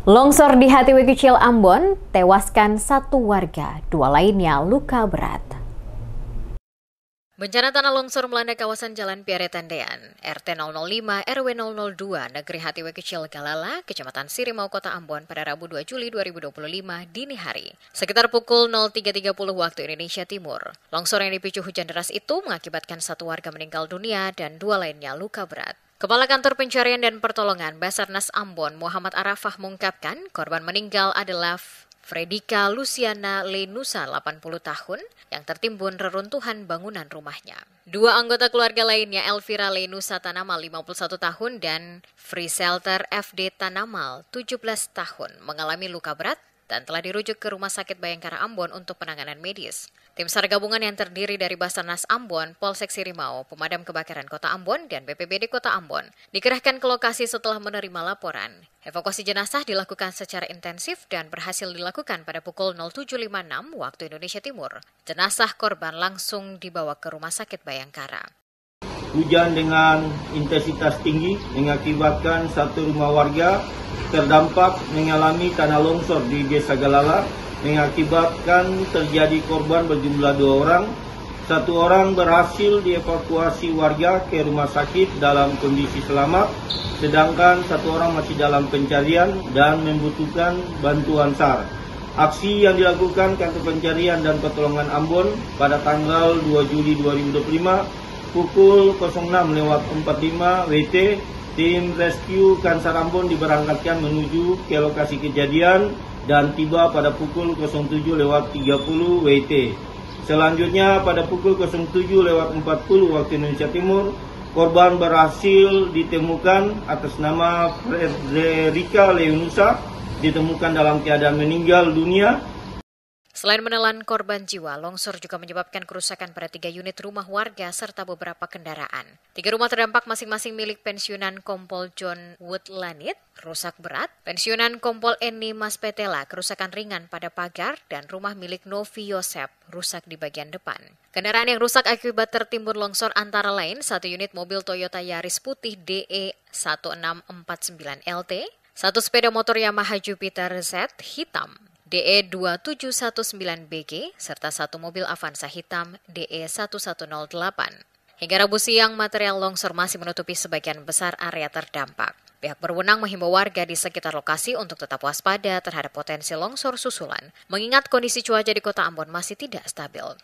Longsor di Hatiwi Kecil Ambon, tewaskan satu warga, dua lainnya luka berat. Bencana tanah longsor melanda kawasan Jalan Piare Tendean, RT 005 RW 002, Negeri Hatiwi Kecil Galala, Kecamatan Sirimau, Kota Ambon pada Rabu 2 Juli 2025 dini hari. Sekitar pukul 03.30 waktu Indonesia Timur. Longsor yang dipicu hujan deras itu mengakibatkan satu warga meninggal dunia dan dua lainnya luka berat. Kepala Kantor Pencarian dan Pertolongan Basarnas Ambon, Muhammad Arafah mengungkapkan korban meninggal adalah Fredika Luciana Lenusa, 80 tahun, yang tertimbun reruntuhan bangunan rumahnya. Dua anggota keluarga lainnya, Elvira Lenusa Tanamal, 51 tahun, dan Free Shelter FD Tanamal, 17 tahun, mengalami luka berat dan telah dirujuk ke Rumah Sakit Bayangkara Ambon untuk penanganan medis. Tim SAR gabungan yang terdiri dari Basarnas Ambon, Polsek Sirimau, Pemadam Kebakaran Kota Ambon, dan BPBD Kota Ambon dikerahkan ke lokasi setelah menerima laporan. Evakuasi jenazah dilakukan secara intensif dan berhasil dilakukan pada pukul 07.56 waktu Indonesia Timur. Jenazah korban langsung dibawa ke Rumah Sakit Bayangkara. Hujan dengan intensitas tinggi mengakibatkan satu rumah warga terdampak mengalami tanah longsor di Desa Galala, mengakibatkan terjadi korban berjumlah 2 orang. 1 orang berhasil dievakuasi warga ke rumah sakit dalam kondisi selamat, sedangkan 1 orang masih dalam pencarian dan membutuhkan bantuan SAR. Aksi yang dilakukan Kantor Pencarian dan Pertolongan Ambon pada tanggal 2 Juli 2025 pukul 06.45 WT, tim rescue Kansar Ambon diberangkatkan menuju ke lokasi kejadian dan tiba pada pukul 07.30 WT. Selanjutnya pada pukul 07.40 waktu Indonesia Timur, korban berhasil ditemukan atas nama Fredika Lenusa, ditemukan dalam keadaan meninggal dunia. Selain menelan korban jiwa, longsor juga menyebabkan kerusakan pada 3 unit rumah warga serta beberapa kendaraan. 3 rumah terdampak masing-masing milik pensiunan Kompol John Woodlanit, rusak berat, pensiunan Kompol Eni Maspetela, kerusakan ringan pada pagar, dan rumah milik Novi Yosep, rusak di bagian depan. Kendaraan yang rusak akibat tertimbun longsor antara lain 1 unit mobil Toyota Yaris putih DE 1649LT, 1 sepeda motor Yamaha Jupiter Z hitam DE 2719BG, serta 1 mobil Avanza hitam DE 1108. Hingga Rabu siang, material longsor masih menutupi sebagian besar area terdampak. Pihak berwenang menghimbau warga di sekitar lokasi untuk tetap waspada terhadap potensi longsor susulan, mengingat kondisi cuaca di Kota Ambon masih tidak stabil.